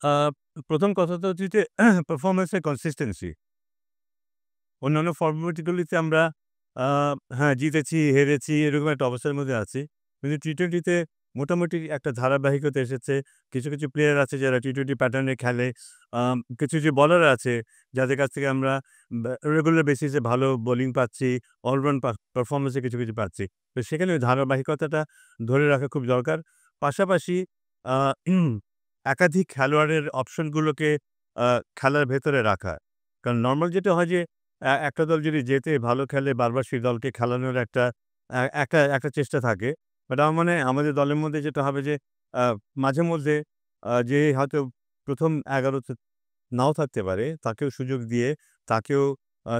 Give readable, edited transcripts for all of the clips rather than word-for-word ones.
আ ১ম কথা তো হচ্ছে যে পারফরম্যান্স এর কনসিস্টেন্সি। অন্যান্য ফরম্যাটগুলিতে আমরা আ হ্যাঁ, জিতেছি, হেরেছি এরকম একটা অবস্থার মধ্যে আছি। কিন্তু টি-টোয়েন্টিতে মোটামুটি একটা ধারাবাহিকতা এসেছে। কিছু প্লেয়ার আছে যারা টি-টোয়েন্টি প্যাটার্নে খেলে। কিছু বোলার আছে যাদের কাছ থেকে আমরা রেগুলার বেসিসে ভালো বোলিং পাচ্ছি, অলরাউন্ড পারফরম্যান্স এ কিছু পাচ্ছি। তো সেখানে ওই ধারাবাহিকতাটা ধরে রাখা খুব দরকার। পাশাপাশি আ একাধিক খেলোয়াড়ের অপশনগুলোকে আ খেলার ভেতরে রাখা। কারণ নরমাল যেটা হয় যে একটা দল যদি জেতে ভালো খেলে বারবার সেই দলকে খেলানোর একটা চেষ্টা থাকে। বাট আমার মনে হয় আমাদের দলের মধ্যে যেটা হবে যে আ মাঝেমধ্যে যে হয়তো ১ম ১১ তে নাও থাকতে পারে, তাকেও সুযোগ দিয়ে তাকেও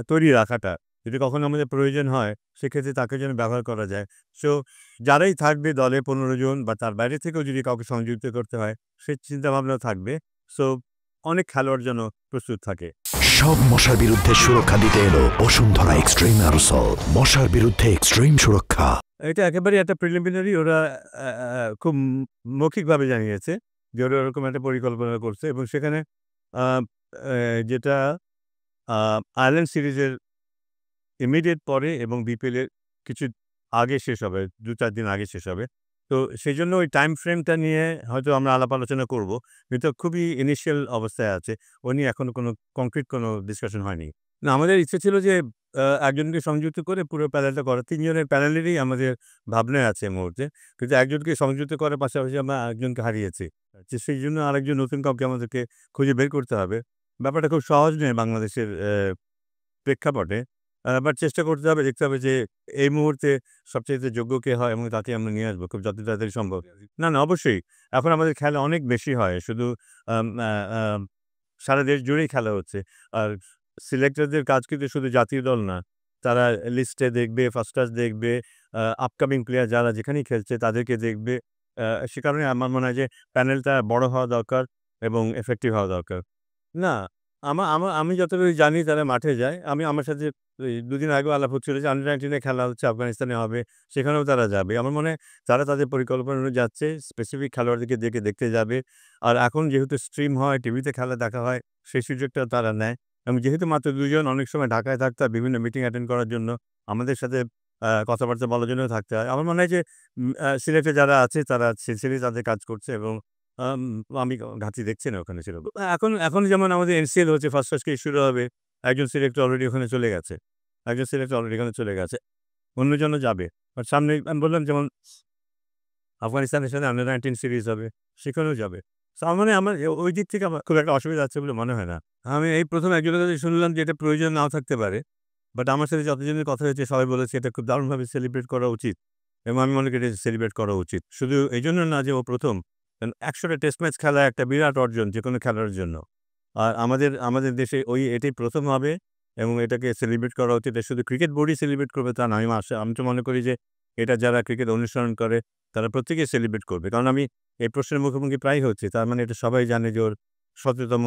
তৈরি রাখাটা। যদি কখনো আমাদের প্রয়োজন হয়, সেক্ষেত্রে তাকে যেন ব্যবহার করা যায়। সো যারাই থাকবে দলে ১৫ জন বা তার বাইরে থেকেও যদি কাউকে সংযুক্ত করতে হয়, সে চিন্তাভাবনাও থাকবে। সো অনেক খেলোয়াড় যেন প্রস্তুত থাকে। সব মশার বিরুদ্ধে সুরক্ষা দিতে এলো বসুন্ধরা এক্সট্রিম অ্যারোসল। মশার বিরুদ্ধে এক্সট্রিম সুরক্ষা। এটা একেবারেই একটা প্রিলিমিনারি ওরা খুব মৌখিকভাবে জানিয়েছে যে ওরা ওরকম একটা পরিকল্পনা করছে এবং সেখানে আ যেটা আ আয়ারল্যান্ড সিরিজের ইমিডিয়েট পরে এবং বিপিএল এর কিছু আগে শেষ হবে। ২-৪ দিন আগে শেষ হবে। তো সেজন্য ওই টাইম ফ্রেমটা নিয়ে হয়তো আমরা আলাপ আলোচনা করব। কিন্তু খুবই ইনিশিয়াল অবস্থায় আছে। ও নিয়ে এখনো কোনো কংক্রিট কোনো ডিসকাশন হয়নি। না আমাদের ইচ্ছে ছিল যে একজনকে সংযুক্ত করে পুরো প্যানেলটা করা। ৩ জনের প্যানেলেরই আমাদের ভাবনায় আছে এই মুহূর্তে। কিন্তু একজনকে সংযুক্ত করার পাশাপাশি আমরা আরেকজনকে হারিয়েছি। যে সেইজন্য আরেকজন নতুন কাউকে আমাদেরকে খুঁজে বের করতে হবে। ব্যাপারটা খুব সহজ নয় বাংলাদেশের প্রেক্ষাপটে। বাট চেষ্টা করতে হবে, দেখতে হবে যে এই মুহূর্তে সবচাইতে যোগ্য কে হয় এবং তাকে আমরা নিয়ে আসবো খুব যত তাড়াতাড়ি সম্ভব। না, অবশ্যই। এখন আমাদের খেলা অনেক বেশি হয়। শুধু আম আ আম সারা দেশ জুড়েই খেলা হচ্ছে। আর সিলেক্টরদের কাজ কিন্তু শুধু জাতীয় দল না। তারা লিস্টে দেখবে, ফার্স্ট ক্লাস দেখবে, আপকামিং প্লেয়ার যারা যেখানেই খেলছে তাদেরকে দেখবে। সে কারণে আমার মনে হয় যে প্যানেলটা বড় হওয়া দরকার এবং ইফেক্টিভ হওয়া দরকার। না, আমি যতদূর জানি তারা মাঠে যায়। আমার সাথে ওই ২ দিন আগেও আলাপ হচ্ছিল যে আন্ডার-19 এ খেলা হচ্ছে আফগানিস্তানে হবে। সেখানেও তারা যাবে। আমার মনে হয় তারা তাদের পরিকল্পনা অনুযায়ী যাচ্ছে। স্পেসিফিক খেলোয়াড়দেরকে দেখতে যাবে। আর এখন যেহেতু স্ট্রিম হয়, টিভিতে খেলা দেখা হয়, সেই সুযোগটা তারা নেয়। এবং যেহেতু মাত্র ২ জন অনেক সময় ঢাকায় থাকতে হয় বিভিন্ন মিটিং অ্যাটেন্ড করার জন্য। আমাদের সাথে কথাবার্তা বলার জন্যও থাকতে হয়। আমার মনে হয় যে সিলেটে যারা আছে তারা সিনসিয়ারলি তাদের কাজ করছে এবং আম আমি ঘাটতি দেখছি না ওখানে সেরকম। এখন যেমন আমাদের এনসিএল হচ্ছে ফার্স্ট ফেজ শুরু হবে। একজন সিলেক্টর অলরেডি ওখানে চলে গেছে। একজন সিলেক্টর অলরেডি ওখানে চলে গেছে। অন্যজনও যাবে। বাট সামনে আমি বললাম যেমন আফগানিস্তানের সাথে আন্ডার-19 সিরিজ হবে, সেখানেও যাবে। সো আমার মনে হয় আমার ওই দিক থেকে আমার খুব একটা অসুবিধা আছে বলে মনে হয় না। আমি এই ১ম একজনের কাছে শুনলাম যে এটা প্রয়োজন নাও থাকতে পারে। বাট আমার সাথে যতজনের কথা হয়েছে সবাই বলেছে এটা খুব দারুণভাবে সেলিব্রেট করা উচিত। এবং আমি মনে করি এটা সেলিব্রেট করা উচিত। শুধু এইজন্য না যে ও ১ম ১০০ টা টেস্ট ম্যাচ খেলা একটা বিরাট অর্জন যেকোনো খেলোয়াড়ের জন্য। আর আমাদের দেশে এটাই ১ম হবে এবং এটাকে সেলিব্রেট করা উচিত। এটা শুধু ক্রিকেট বোর্ডই সেলিব্রেট করবে তা না। আমি তো মনে করি যে এটা যারা ক্রিকেট অনুসরণ করে তারা প্রত্যেকেই সেলিব্রেট করবে। কারণ আমি এই প্রশ্নের মুখোমুখি প্রায়ই হচ্ছি। তার মানে এটা সবাই জানে যে ওর ১৭তম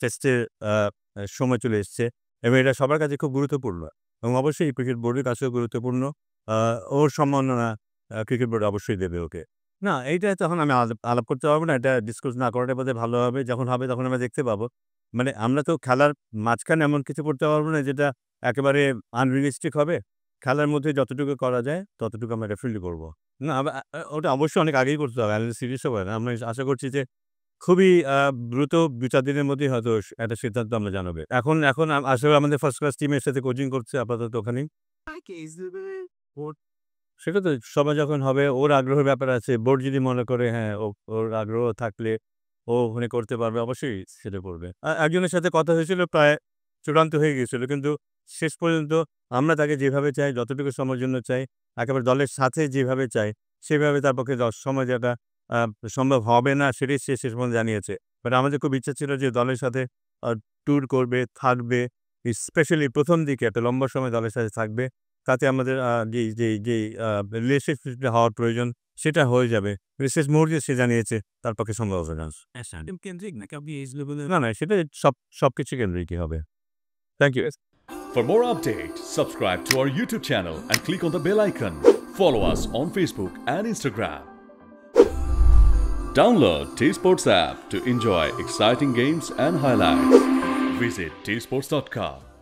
টেস্টের আ আ সময় চলে এসছে এবং এটা সবার কাছে খুব গুরুত্বপূর্ণ এবং অবশ্যই ক্রিকেট বোর্ডের কাছেও গুরুত্বপূর্ণ। আ ওর সম্মাননা ক্রিকেট বোর্ড অবশ্যই দেবে ওকে। না, এইটা তখন আমি আলাপ করতে পারব না। এটা ডিসকাস না করাটাই বোধহয় ভালো হবে। যখন হবে তখন আমরা দেখতে পাবো। মানে আমরা তো খেলার মাঝখানে এমন কিছু করতে পারব না যেটা একেবারে আনরিয়ালিস্টিক হবে। খেলার মধ্যে যতটুকু করা যায় ততটুকু আমরা ডেফিনিটলি করব। না আ আ ওটা অবশ্যই অনেক আগেই করতে হবে। অ্যানালিসিস সিরিজ হবে না। আমরা আশা করছি যে খুবই দ্রুত ২-৪ দিনের মধ্যেই হয়তো একটা সিদ্ধান্ত আমরা জানাবে। এখন আসলে আমাদের ফার্স্ট ক্লাস টিমের সাথে কোচিং করছে আপাতত ওখানেই। সেটা তো সময় যখন হবে ওর আগ্রহের ব্যাপার আছে। বোর্ড যদি মনে করে হ্যাঁ, ওর আগ্রহ থাকলে ও ওখানে করতে পারবে অবশ্যই সেটা করবে। একজনের সাথে কথা হয়েছিল প্রায় চূড়ান্ত হয়ে গিয়েছিল। কিন্তু শেষ পর্যন্ত আমরা তাকে যেভাবে চাই, যতটুকু সময়ের জন্য চাই, একেবারে দলের সাথে যেভাবে চাই, সেভাবে তার পক্ষে সময় দেওয়াটা আ সম্ভব হবে না সেটাই সে শেষ পর্যন্ত জানিয়েছে। বাট আমাদের খুব ইচ্ছা ছিল যে দলের সাথে আ ট্যুর করবে, থাকবে। স্পেশালি ১ম দিকে একটা লম্বা সময় দলের সাথে থাকবে। তাতে আমাদের যেই রিলেশনশিপটা হওয়ার প্রয়োজন সেটা হয়ে যাবে। শেষ মুহূর্তে সে জানিয়েছে তার পক্ষে সম্ভব হবে না। কেন্দ্রিক নাকি আপনি এইজ লেভেলের না, সেটা সবকিছু কেন্দ্রিকই হবে। Thank you. For more updates, subscribe to our YouTube channel and click on the bell icon. Follow us on Facebook and Instagram. Download T Sports app to enjoy exciting games and highlights. Visit tsports.com.